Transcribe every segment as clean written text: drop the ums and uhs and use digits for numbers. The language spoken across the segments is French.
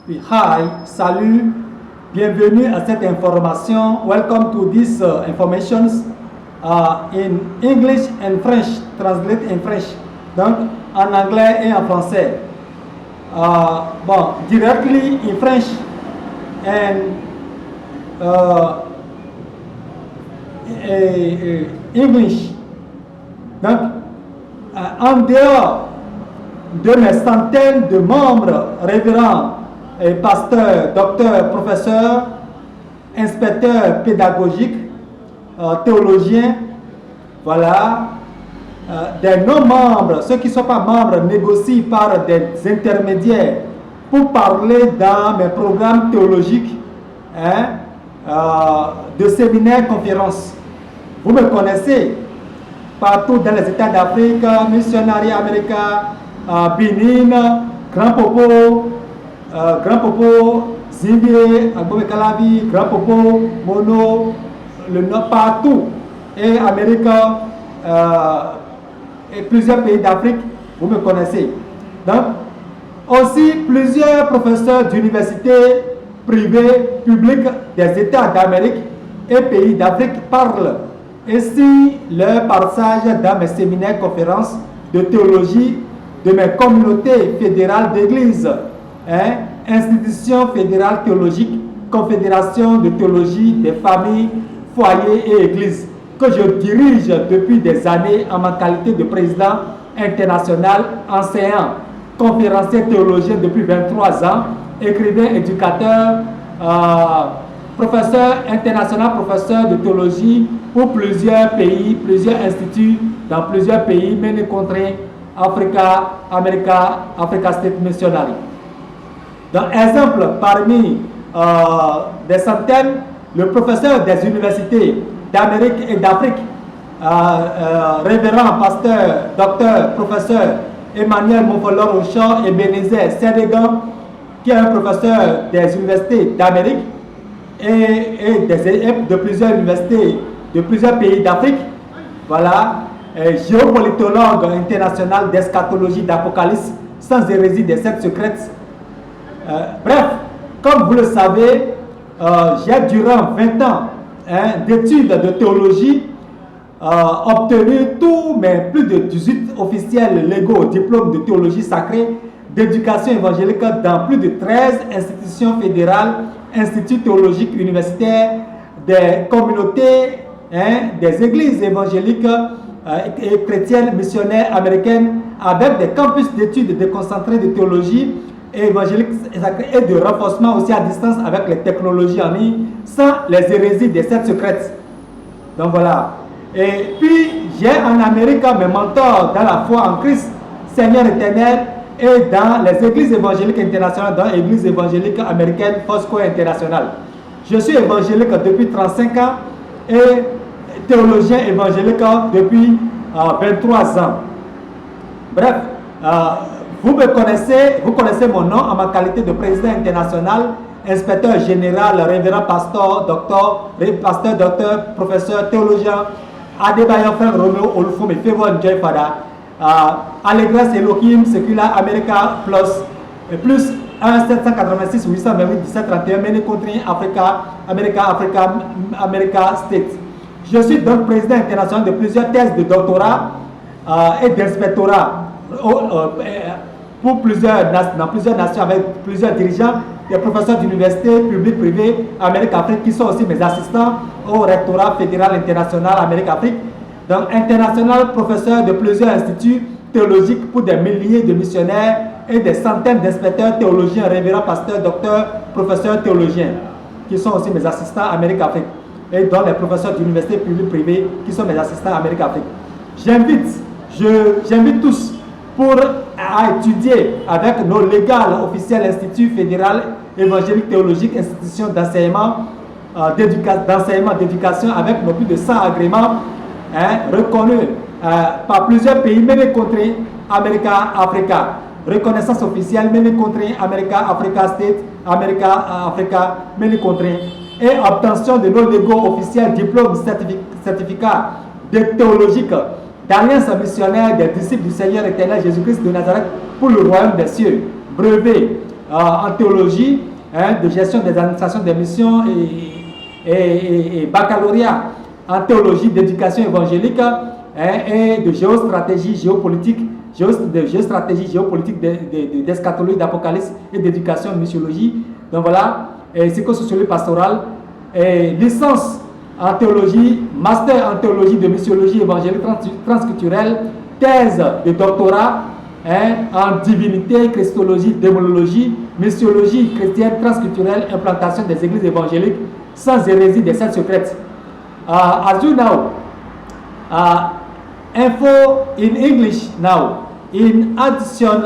Hi, salut, bienvenue à cette information. Welcome to this informations in English and French, translate in French, donc en anglais et en français. Directly in French and English. Donc, en dehors de mes centaines de membres révérends, pasteurs, docteurs, professeurs, inspecteurs pédagogiques, théologiens, voilà, des non-membres, ceux qui ne sont pas membres négocient par des intermédiaires pour parler dans mes programmes théologiques, de séminaires, conférences. Vous me connaissez partout dans les États d'Afrique, Missionnaire américain, Bénin, Grand Popo, Zimbé, Agbome Calavi, Grand Popo, Mono, le Nord, partout, et Amérique, et plusieurs pays d'Afrique, vous me connaissez. Donc, aussi plusieurs professeurs d'universités privées, publiques des États d'Amérique et pays d'Afrique parlent ainsi leur passage dans mes séminaires, conférences de théologie de mes communautés fédérales d'église, institutions fédérales théologiques, confédération de théologie des familles, foyers et églises, que je dirige depuis des années en ma qualité de président international, enseignant, conférencier théologien depuis 23 ans, écrivain, éducateur, professeur international, professeur de théologie pour plusieurs pays, plusieurs instituts dans plusieurs pays, many countries, Africa, Africa State Missionary. Donc, exemple, parmi des centaines, le professeur des universités d'Amérique et d'Afrique, révérend, pasteur, docteur, professeur Emmanuel Mofolor-Auchan et Bénézé Sénégan, qui est un professeur des universités d'Amérique et de plusieurs universités de plusieurs pays d'Afrique. Voilà. Géopolitologue international d'eschatologie, d'apocalypse, sans hérésie des sectes secrètes. Bref, comme vous le savez, j'ai durant 20 ans d'études de théologie obtenu tous mes plus de 18 officiels légaux, diplômes de théologie sacrée, d'éducation évangélique dans plus de 13 institutions fédérales, instituts théologiques universitaires, des communautés, des églises évangéliques et chrétiennes missionnaires américaines, avec des campus d'études déconcentrés de théologie et évangélique et de renforcement aussi à distance avec les technologies en ligne, sans les hérésies des sectes secrètes. Donc voilà. Et puis j'ai en Amérique mes mentors dans la foi en Christ, Seigneur éternel, et dans les églises évangéliques internationales, dans l'église évangélique américaine Foursquare International. Je suis évangélique depuis 35 ans et théologien évangélique depuis 23 ans. Bref, vous connaissez mon nom en ma qualité de président international, inspecteur général, révérend pasteur, docteur, professeur, théologien, Adebayo Frère Romeo Olufumi, Fevon Joy Fada, Allegras Elohim, Secula America plus 1 786 828 1731, Many Country America States. Je suis donc président international de plusieurs thèses de doctorat et d'inspectorat pour dans plusieurs nations avec plusieurs dirigeants, des professeurs d'université publiques, privées, Amérique-Afrique, qui sont aussi mes assistants au rectorat fédéral international Amérique-Afrique. Donc, international, professeur de plusieurs instituts théologiques pour des milliers de missionnaires et des centaines d'inspecteurs théologiens, révérends, pasteurs, docteurs, professeurs théologiens, qui sont aussi mes assistants Amérique-Afrique. Et dont les professeurs d'université publiques privées qui sont mes assistants Amérique-Afrique. J'invite tous à étudier avec nos légales officiels Institut fédéral évangélique théologique, institution d'enseignement, d'éducation avec nos plus de 100 agréments reconnus par plusieurs pays, many country, Africa. Reconnaissance officielle, many country, Africa State, Africa, many country. Et obtention de nos légaux officiels, diplômes, certificats théologiques, d'alliance missionnaire des disciples du Seigneur éternel Jésus-Christ de Nazareth pour le royaume des cieux, brevet, en théologie, hein, de gestion des administrations des missions et baccalauréat en théologie d'éducation évangélique, hein, et de géostratégie géopolitique, d'eschatologie, d'apocalypse et d'éducation en missiologie. Donc voilà, psychosociologie pastorale, licence en théologie, master en théologie de missiologie évangélique transculturelle, thèse de doctorat, hein, en divinité, christologie, démonologie, missiologie chrétienne transculturelle, implantation des églises évangéliques sans hérésie des scènes secrètes. As you know, info in English now. In addition,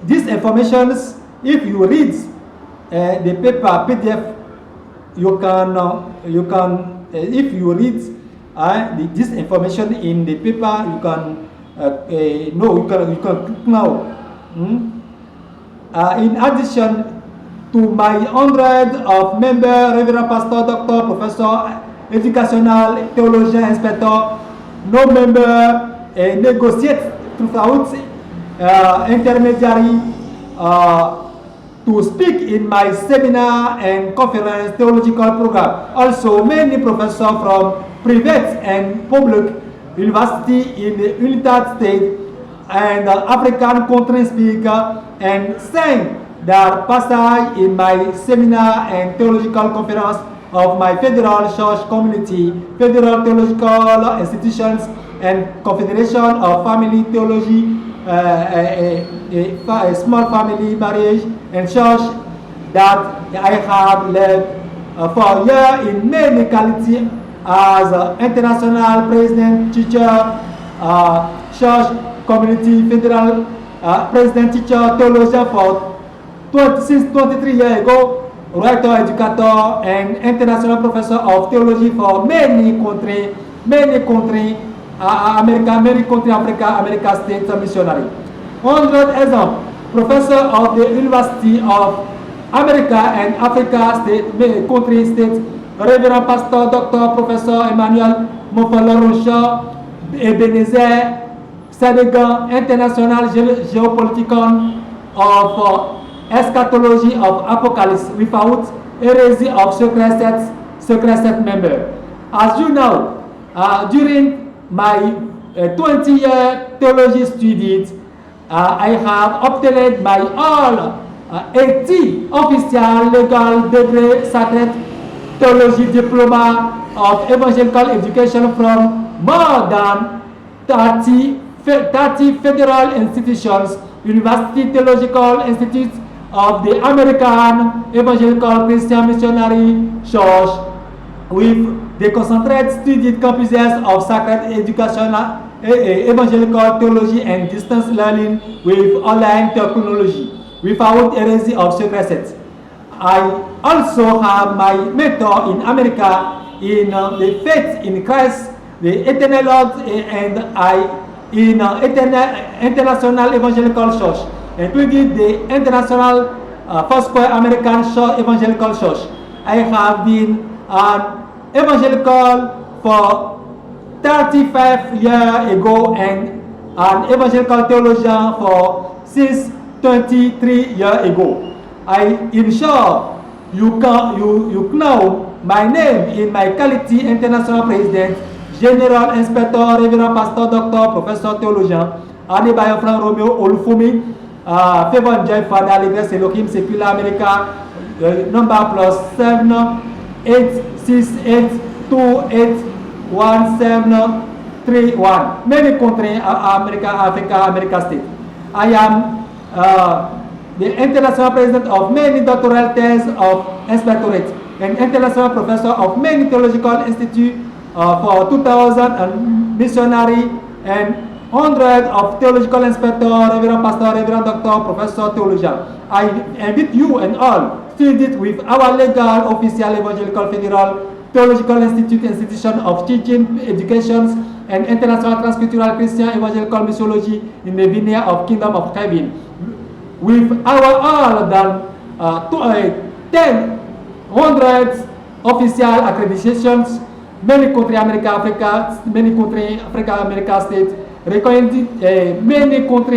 these informations, if you read the paper PDF, you can if you read this information in the paper, you can you can click now. In addition to my hundred of member, Reverend Pastor, Doctor, Professor, Educational, Theologian, Inspector, no member negotiate throughout intermediary to speak in my seminar and conference theological program. Also, many professors from private and public university in the United States and African countries speak and sing their passage in my seminar and theological conference of my federal church community, federal theological institutions, and Confederation of Family Theology, a small family marriage and church that I have led for years in many localities as international president, teacher, church community, federal president, teacher, theologian for since 23 years ago, writer, educator, and international professor of theology for many countries, America, Africa, America States missionary. 100 example, professor of the University of America and Africa State, country states, Reverend Pastor, Doctor, Professor Emmanuel Montfort-Rocher, Ebenezer, Sénégal, International Geopoliticon of Eschatology of Apocalypse without heresy of secret set member. As you know, during my 20-year theology studies, I have obtained my all 80 official legal degree sacred theology diploma of evangelical education from more than 30 federal institutions, University Theological Institute of the American Evangelical Christian Missionary Church, with the concentrated studied campuses of sacred educational, evangelical theology and distance learning with online technology, without heresy of secret sets. I also have my mentor in America in the faith in Christ, the Eternal Lord, and I in International Evangelical Church, including the International Foursquare American Church Evangelical Church. I have been an evangelical for 35 years ago and an evangelical theologian for since 23 years ago. I ensure you know my name in my quality international president, General Inspector, Reverend Pastor, Doctor, Professor, Theologian, Adebayo Frank Romeo Olufumi, Favor Joy Father, Ligres Elohim, Secular America, number +7 868 281731. Many countries, America, Africa, America State. I am the international president of many doctoral theses of inspectorate and international professor of many theological institutes for 2,000 missionary and hundreds of theological inspector, Reverend Pastor, Reverend Doctor, Professor, Theologian. I invite you and all students with our legal official evangelical federal theological institution of teaching, education, and international transcultural Christian evangelical missiology in the vineyard of Kingdom of Heaven. With our all than 100 official accreditations, many countries, America, Africa, many countries, Africa, America States, reconnaître, mener contre